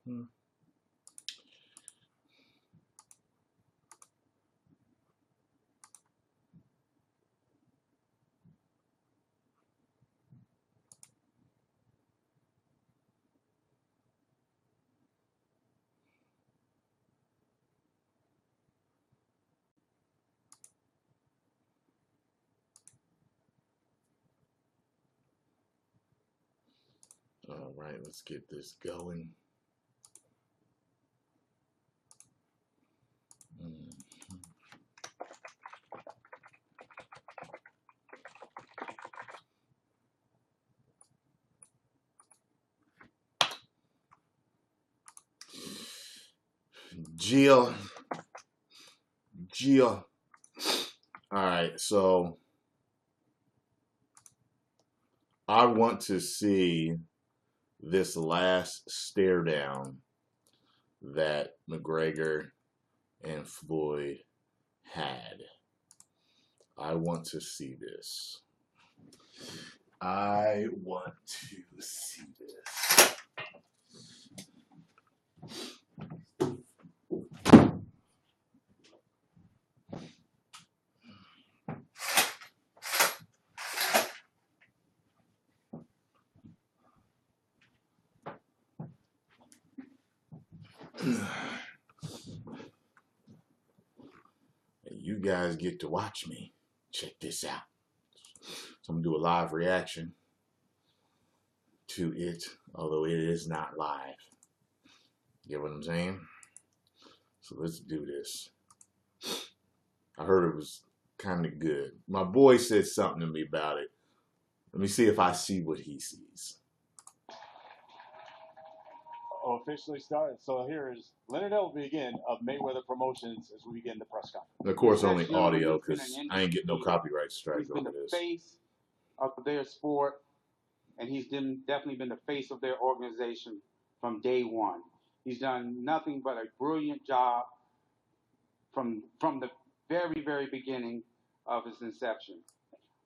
All right, let's get this going. Gia. All right, so I want to see this last stare down that McGregor and Floyd had. I want to see this. I want to see this. You guys get to watch me. Check this out. So I'm going to do a live reaction to it, although it is not live. You get what I'm saying? So let's do this. I heard it was kind of good. My boy said something to me about it. Let me see if I see what he sees. Officially started. So here is Leonard L. begin of Mayweather Promotions as we begin the press conference. And of course, only audio because I ain't getting no copyright strike over this. He's been the face of their sport, and he's definitely been the face of their organization from day one. He's done nothing but a brilliant job from the very, very beginning of his inception.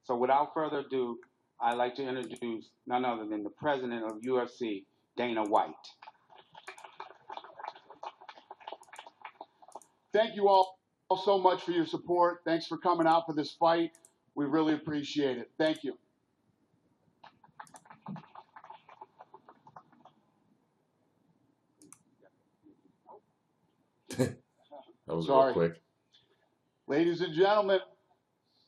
So without further ado, I'd like to introduce none other than the president of UFC, Dana White. Thank you all so much for your support. Thanks for coming out for this fight. We really appreciate it. Thank you. That was real quick. Ladies and gentlemen,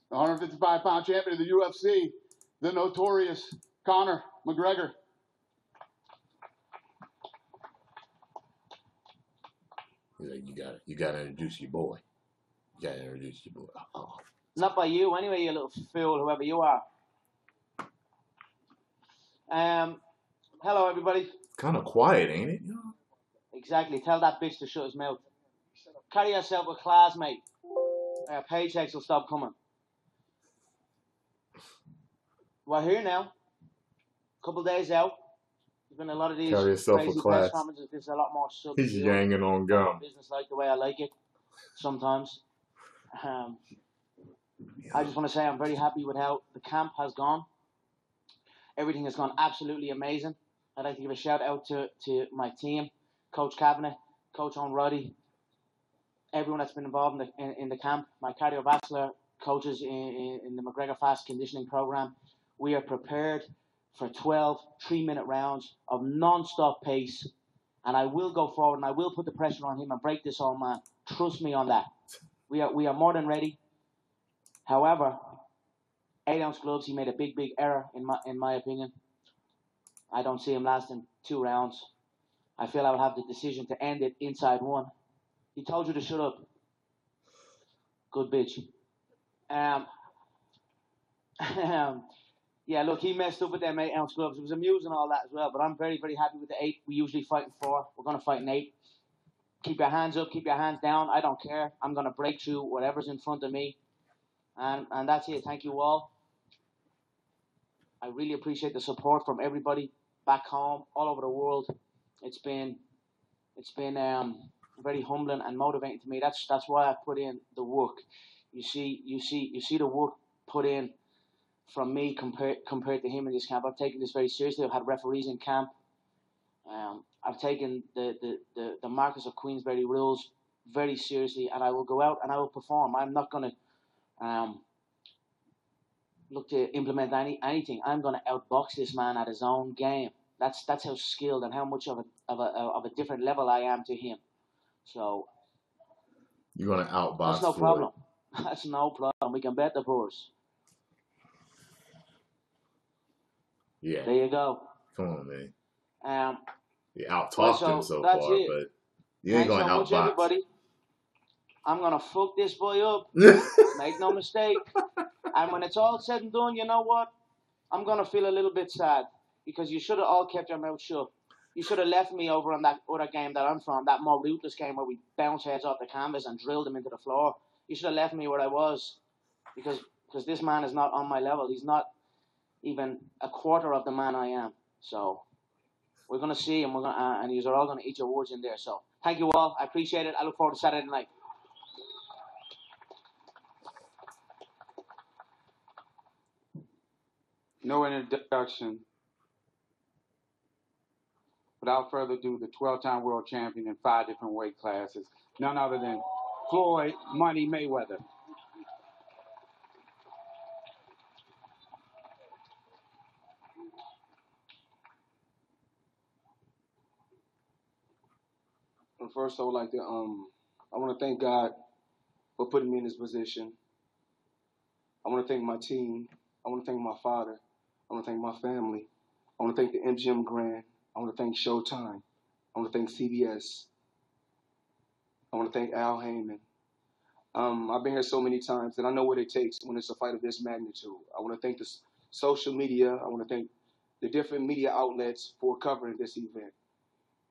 the 155-pound champion of the UFC, the notorious Conor McGregor. You gotta introduce your boy. You gotta introduce your boy. Uh-oh. Not by you anyway, you little fool, whoever you are. Hello everybody. Kind of quiet, ain't it? Exactly. Tell that bitch to shut his mouth. Carry yourself with class, mate. Paychecks will stop coming. We're here now. Couple days out. There's been a lot of these crazy press conferences. There's a lot more stuff. He's yanging on gum. Business like the way I like it. Sometimes. I just want to say I'm very happy with how the camp has gone. Everything has gone absolutely amazing. I'd like to give a shout out to my team, Coach Kavanagh, Coach Onroddy, everyone that's been involved in the camp, my cardiovascular coaches in the McGregor Fast Conditioning Program. We are prepared for 12 3-minute rounds of non-stop pace, and I will go forward and I will put the pressure on him and break this old man. Trust me on that. We are more than ready. However, 8-ounce gloves, he made a big error in my opinion. I don't see him lasting 2 rounds. I feel I will have the decision to end it inside 1. He told you to shut up. Good bitch. Yeah, look, he messed up with them 8-ounce gloves. It was amusing all that as well, but I'm very, very happy with the 8. We usually fight in 4. We're going to fight in 8. Keep your hands up, keep your hands down. I don't care. I'm going to break through whatever's in front of me. And that's it. Thank you all. I really appreciate the support from everybody back home, all over the world. It's been very humbling and motivating to me. That's why I put in the work. You see the work put in from me compared to him in this camp. I've taken this very seriously. I've had referees in camp. I've taken the Marcus of Queensberry rules very seriously, and I will go out and I will perform. I'm not going to look to implement anything. I'm going to outbox this man at his own game. That's how skilled and how much of a different level I am to him. So you're gonna outbox. That's no problem. That's no problem. We can bet the horse. Yeah. There you go. Come on, man. You out-talked well, him so far, it. but you ain't going to outbox. Everybody. I'm going to fuck this boy up. Make no mistake. And when it's all said and done, you know what? I'm going to feel a little bit sad because you should have all kept your mouth shut. You should have left me over on that other game that I'm from, that more ruthless game where we bounce heads off the canvas and drill them into the floor. You should have left me where I was because this man is not on my level. He's not even a quarter of the man I am. So we're going to see, and and you are all going to eat your words in there. So thank you all. I appreciate it. I look forward to Saturday night. No introduction. Without further ado, the 12-time world champion in 5 different weight classes, none other than Floyd Money Mayweather. First, I would like to, I want to thank God for putting me in this position. I want to thank my team. I want to thank my father. I want to thank my family. I want to thank the MGM Grand. I want to thank Showtime. I want to thank CBS. I want to thank Al Heyman. I've been here so many times, and I know what it takes when it's a fight of this magnitude. I want to thank the social media. I want to thank the different media outlets for covering this event.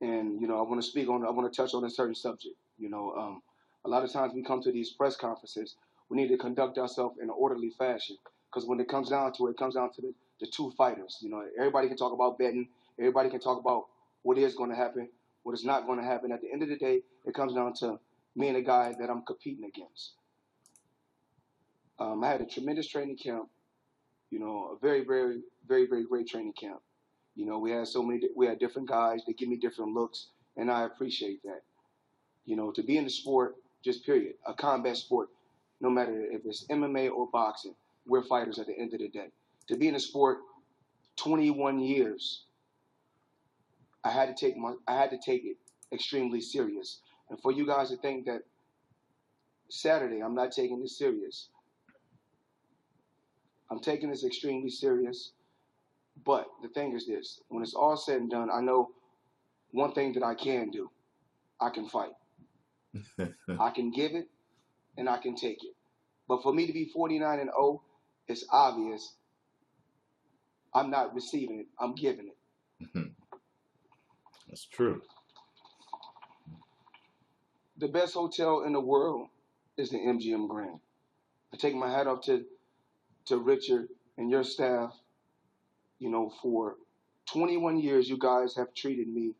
And, I want to touch on a certain subject. A lot of times we come to these press conferences, we need to conduct ourselves in an orderly fashion. Because when it comes down to the two fighters. Everybody can talk about betting. Everybody can talk about what is going to happen, what is not going to happen. At the end of the day, it comes down to me and the guy that I'm competing against. I had a tremendous training camp, a very, very, very, very great training camp. We had different guys that give me different looks, and I appreciate that. To be in the sport, just period, a combat sport, no matter if it's MMA or boxing, we're fighters at the end of the day. To be in the sport 21 years, I had to take it extremely serious. And for you guys to think that Saturday I'm not taking this serious, I'm taking this extremely serious. But the thing is this, when it's all said and done, I know one thing that I can do. I can fight. I can give it, and I can take it. But for me to be 49-0, it's obvious I'm not receiving it. I'm giving it. That's true. The best hotel in the world is the MGM Grand. I take my hat off to Richard and your staff. For 21 years, you guys have treated me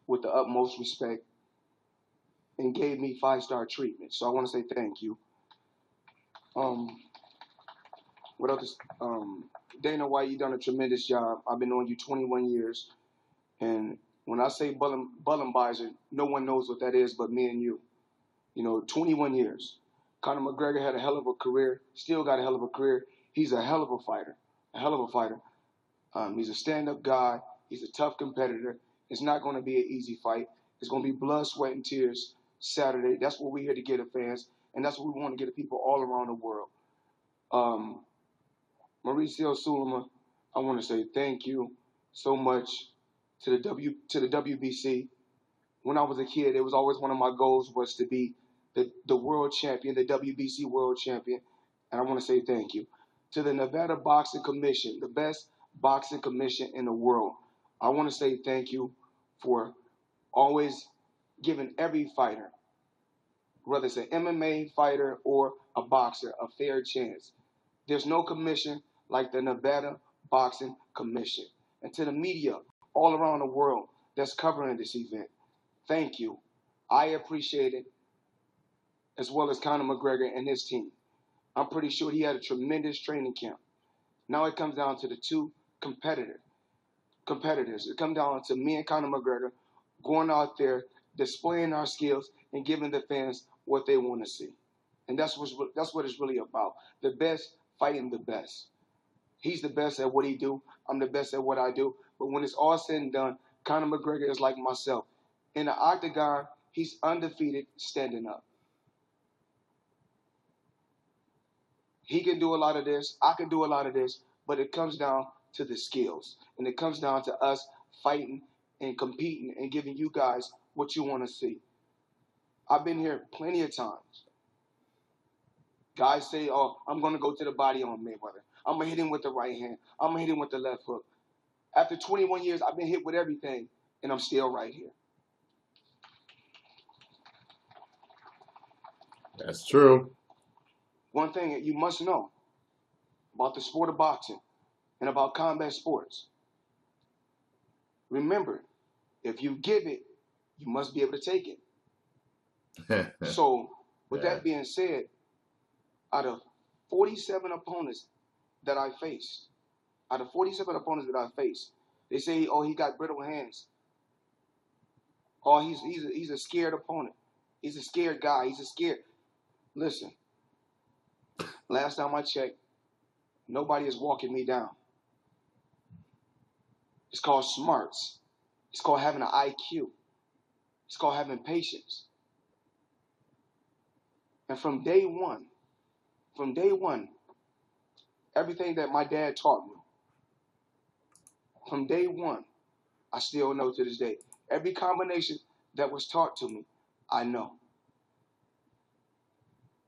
with the utmost respect and gave me 5-star treatment. So I want to say thank you. What else? Dana White, you done a tremendous job. I've been on you 21 years. And when I say Bullenbeiser, no one knows what that is but me and you. 21 years. Conor McGregor had a hell of a career, still got a hell of a career. He's a hell of a fighter, He's a stand-up guy. He's a tough competitor. It's not going to be an easy fight. It's going to be blood, sweat, and tears Saturday. That's what we're here to get the fans, and that's what we want to get the people all around the world. Mauricio Sulaiman, I want to say thank you so much to the WBC. When I was a kid, it was always one of my goals was to be the world champion, the WBC world champion, and I want to say thank you. To the Nevada Boxing Commission, the best boxing commission in the world. I want to say thank you for always giving every fighter, whether it's an MMA fighter or a boxer, a fair chance. There's no commission like the Nevada Boxing Commission. And to the media all around the world that's covering this event, thank you. I appreciate it, as well as Conor McGregor and his team. I'm pretty sure he had a tremendous training camp. Now it comes down to the two competitors. It comes down to me and Conor McGregor, going out there, displaying our skills, and giving the fans what they want to see. And that's what it's really about. The best fighting the best. He's the best at what he do. I'm the best at what I do. But when it's all said and done, Conor McGregor is like myself. In the octagon, he's undefeated standing up. He can do a lot of this. I can do a lot of this. But it comes down to the skills. And it comes down to us fighting and competing and giving you guys what you want to see. I've been here plenty of times. Guys say, oh, I'm going to go to the body on Mayweather. I'm going to hit him with the right hand. I'm going to hit him with the left hook. After 21 years, I've been hit with everything, and I'm still right here. That's true. One thing that you must know about the sport of boxing and about combat sports. Remember, if you give it, you must be able to take it. So, with that being said, out of 47 opponents that I faced, they say, oh, he got brittle hands. Oh, he's a scared opponent. He's a scared guy. He's a scared. Listen, last time I checked, nobody is walking me down. It's called smarts. It's called having an IQ. It's called having patience. And from day one, everything that my dad taught me, from day one, I still know to this day. Every combination that was taught to me, I know.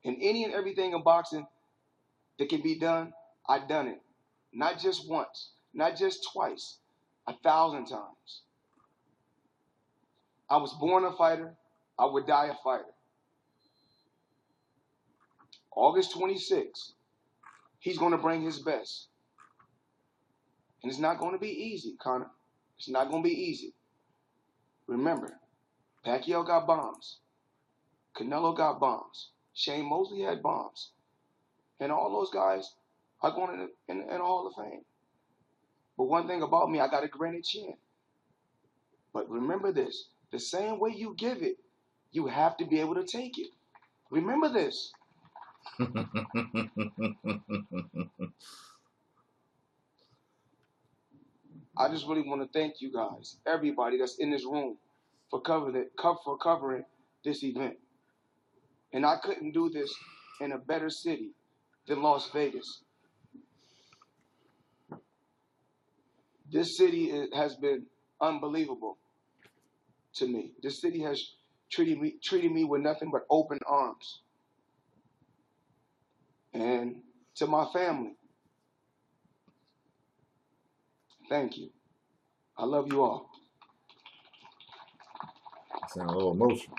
And any and everything in boxing that can be done, I've done it. Not just once, not just twice, 1,000 times. I was born a fighter. I would die a fighter. August 26th, he's going to bring his best. And it's not going to be easy, Conor. It's not going to be easy. Remember, Pacquiao got bombs. Canelo got bombs. Shane Mosley had bombs. And all those guys are going in the Hall of Fame. But one thing about me, I got a granite chin. But remember this. The same way you give it, you have to be able to take it. Remember this. I just really want to thank you guys, everybody that's in this room, for covering this event. And I couldn't do this in a better city than Las Vegas. This city has been unbelievable to me. This city has treated me with nothing but open arms. And to my family, thank you. I love you all. Sound a little emotional.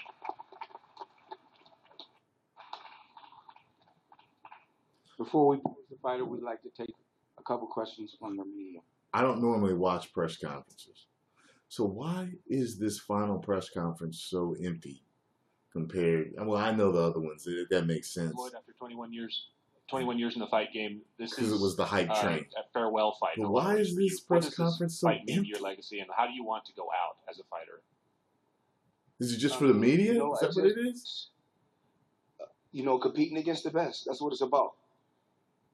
Before we pose the fighter, we'd like to take a couple questions from the media. I don't normally watch press conferences. So why is this final press conference so empty compared? Well, I know the other ones. That makes sense. Floyd, after 21 years in the fight game, this is Because it was the hype train. A farewell fight. But why is this press conference so empty? Your legacy, and how do you want to go out as a fighter? Is it just for the media? You know, Is that what it is? You know, competing against the best. That's what it's about.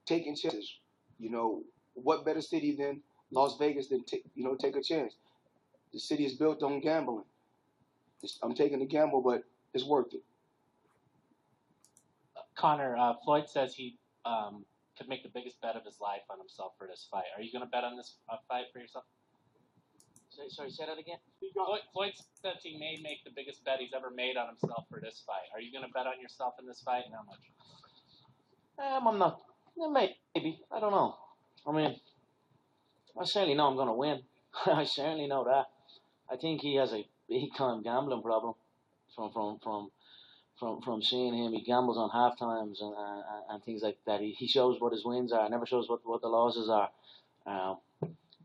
Taking chances. You know, what better city than Las Vegas than take a chance? The city is built on gambling. I'm taking a gamble, but it's worth it. Conor, Floyd says he could make the biggest bet of his life on himself for this fight. Are you going to bet on this fight for yourself? Sorry, say that again. Floyd says he may make the biggest bet he's ever made on himself for this fight. Are you going to bet on yourself in this fight, and how much? I'm not. Maybe. I don't know. I mean, I certainly know I'm going to win. I certainly know that. I think he has a big-time gambling problem from seeing him. He gambles on half times and things like that. He shows what his wins are, never shows what the losses are.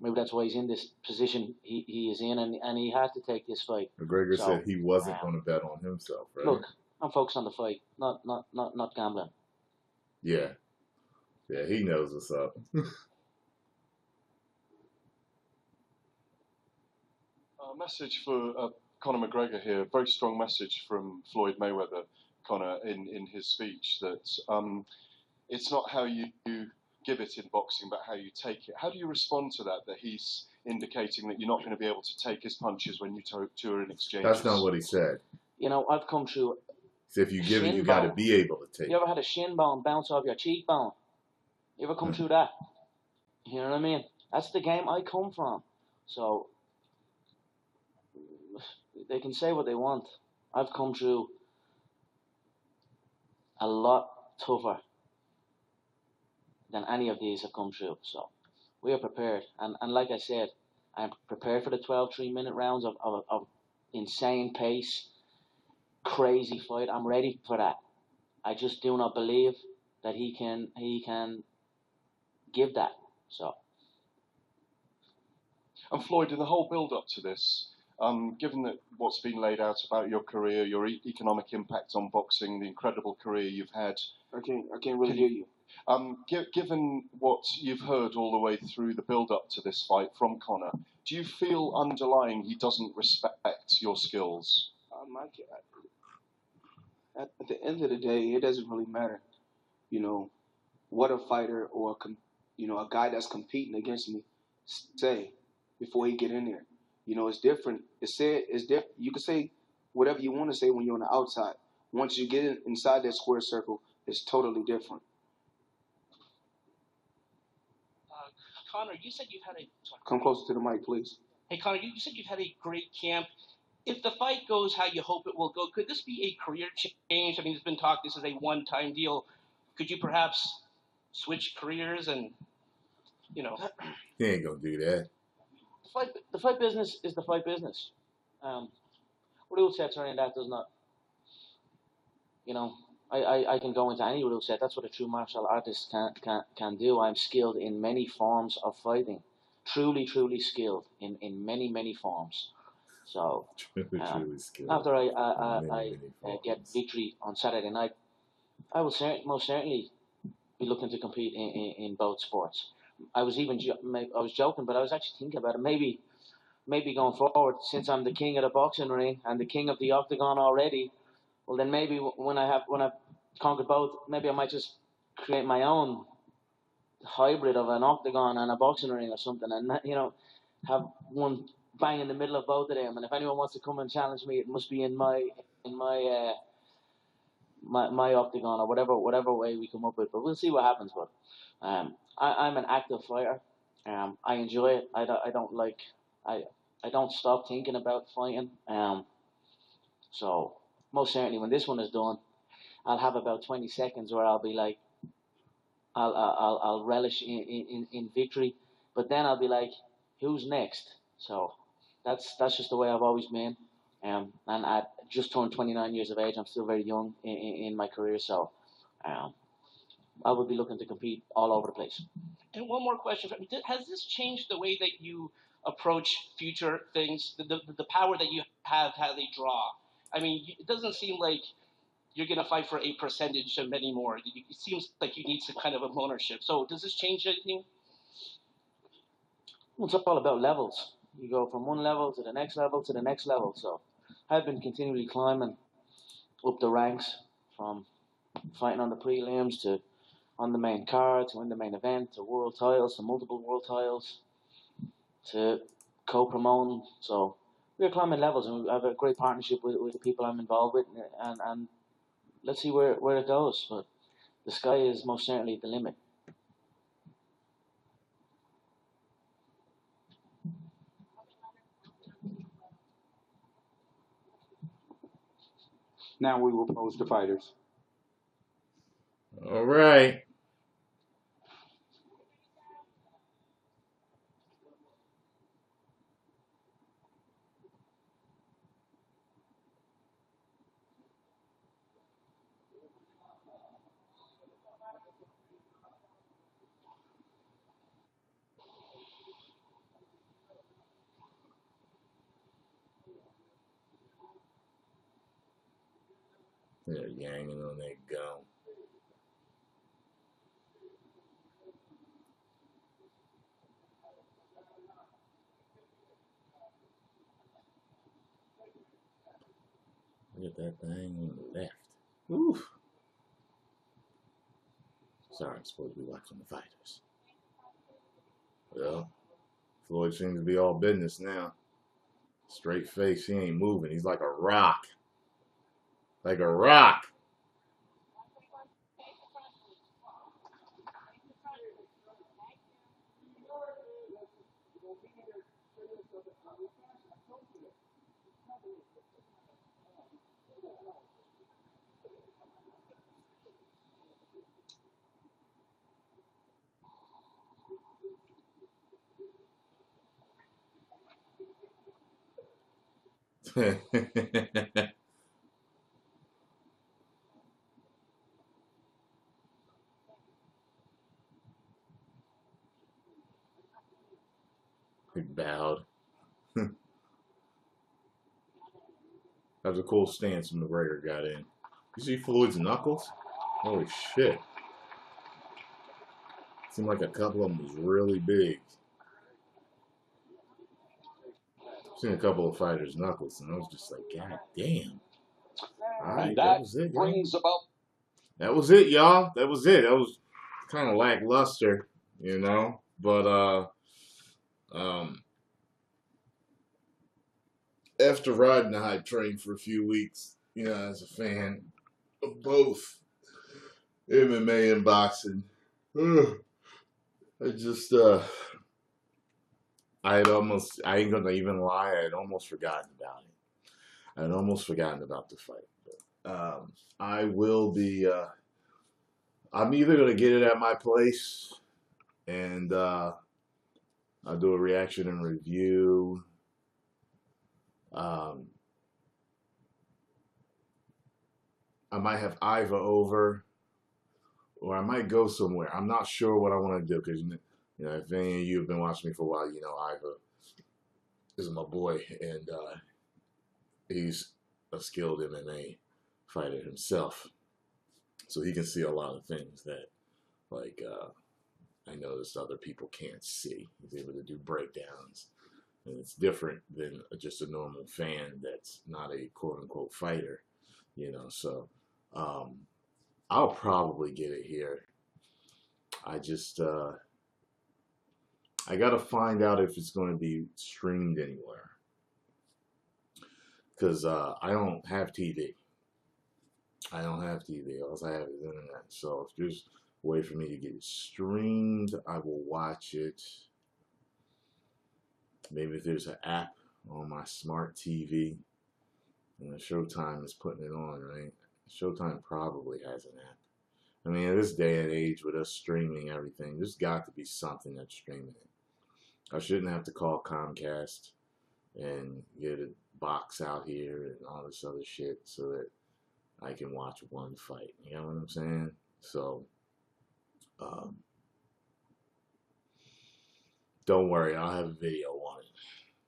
Maybe that's why he's in this position he is in, and he had to take this fight. McGregor said he wasn't going to bet on himself, right? Look, I'm focused on the fight, not gambling. Yeah. Yeah, he knows what's up. Message for Conor McGregor here. Very strong message from Floyd Mayweather, Conor, in his speech that it's not how you give it in boxing, but how you take it. How do you respond to that? That he's indicating that you're not going to be able to take his punches when you two are in exchanges. That's not what he said. You know, I've come through. So if you give it, you got to be able to take it. You ever had a shin bone bounce off your cheekbone? You ever come through that? You know what I mean? That's the game I come from. So they can say what they want. I've come through a lot tougher than any of these have come through. So we are prepared. And like I said, I'm prepared for the 12 3-minute rounds of insane pace, crazy fight. I'm ready for that. I just do not believe that he can give that. So. And Floyd, in the whole build-up to this, given that what's been laid out about your career, your economic impact on boxing, the incredible career you've had, I can't really hear you. Given what you've heard all the way through the build-up to this fight from Conor, do you feel underlying he doesn't respect your skills? At the end of the day, it doesn't really matter, you know, what a fighter or a guy that's competing against me say before he get in there. You know, it's different. It's different. You can say whatever you want to say when you're on the outside. Once you get inside that square circle, it's totally different. Conor, you said you've had a... Sorry. Come closer to the mic, please. Hey, Conor, you said you've had a great camp. If the fight goes how you hope it will go, could this be a career change? I mean, there's been talk this is a one-time deal. Could you perhaps switch careers and, you know... He ain't going to do that. The fight business is the fight business. Rule sets or anything that does not... You know, I can go into any rule set. That's what a true martial artist can do. I'm skilled in many forms of fighting. Truly skilled in many, many forms. So, truly skilled. After I get victory on Saturday night, I will most certainly be looking to compete in both sports. I was joking, but I was actually thinking about it. Maybe going forward, since I'm the king of the boxing ring and the king of the octagon already, well then maybe when I've conquered both, maybe I might just create my own hybrid of an octagon and a boxing ring or something, and have one bang in the middle of both of them. And if anyone wants to come and challenge me, it must be in my octagon or whatever way we come up with. But we'll see what happens. But I'm an active fighter. I enjoy it. I don't stop thinking about fighting. So most certainly when this one is done, I'll have about 20 seconds where I'll be like, I'll relish in victory, but then I'll be like, who's next? So that's just the way I've always been. And I just turned 29 years of age. I'm still very young in my career, so I will be looking to compete all over the place. And one more question. Has this changed the way that you approach future things, the power that you have, how they draw? I mean, it doesn't seem like you're going to fight for a percentage of anymore. It seems like you need some kind of a ownership. So does this change anything? Well, it's all about levels. You go from one level to the next level to the next level. So I've been continually climbing up the ranks, from fighting on the prelims to on the main card to in the main event to world titles to multiple world titles to co-promoting. So we're climbing levels, and we have a great partnership with the people I'm involved with, and let's see where it goes. But the sky is most certainly the limit. Now we will pose the fighters. All right. They're yanking on that gum. Look at that thing on the left. Oof. Sorry, I'm supposed to be watching the fighters. Well, Floyd seems to be all business now. Straight face, he ain't moving. He's like a rock. Like a rock. He bowed. That was a cool stance McGregor got in. You see Floyd's knuckles? Holy shit. Seemed like a couple of them was really big. I've seen a couple of fighters' knuckles, and I was just like, God damn. All right, that was it, y'all. That was it, y'all. That was it. That was kind of lackluster, you know. But after riding the hype train for a few weeks, you know, as a fan of both MMA and boxing, I just I ain't gonna even lie, I had almost forgotten about it. I had almost forgotten about the fight. But, I will be, I'm either gonna get it at my place and I'll do a reaction and review. I might have Iva over, or I might go somewhere. I'm not sure what I want to do because, you know, if any of you have been watching me for a while, you know Iva is my boy, and he's a skilled MMA fighter himself, so he can see a lot of things that, like, I noticed other people can't see. He's able to do breakdowns, and it's different than just a normal fan that's not a quote-unquote fighter, you know. So I'll probably get it here. I just I gotta find out if it's going to be streamed anywhere, because I don't have TV. I don't have TV. All I have is internet. So if there's a way for me to get it streamed, I will watch it. Maybe if there's an app on my smart TV, and Showtime is putting it on, right? Showtime probably has an app. I mean, in this day and age with us streaming everything, there's got to be something that's streaming it. I shouldn't have to call Comcast and get a box out here and all this other shit so that I can watch one fight. You know what I'm saying? So, don't worry, I'll have a video on it.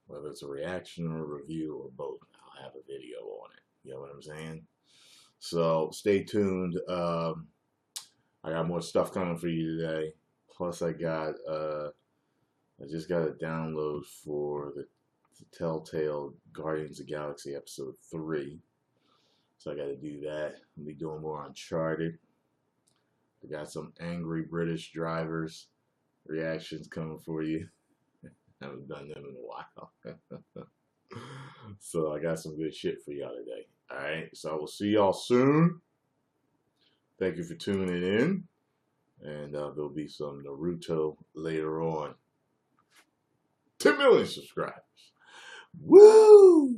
Whether it's a reaction or a review or both, I'll have a video on it. You know what I'm saying? So, stay tuned. I got more stuff coming for you today. Plus, I just got a download for the Telltale Guardians of the Galaxy Episode 3. So I got to do that. I'll be doing more Uncharted. I got some angry British drivers reactions coming for you. I haven't done them in a while. So I got some good shit for y'all today. Alright, so I will see y'all soon. Thank you for tuning in. And there'll be some Naruto later on. 10 million subscribers. Woo!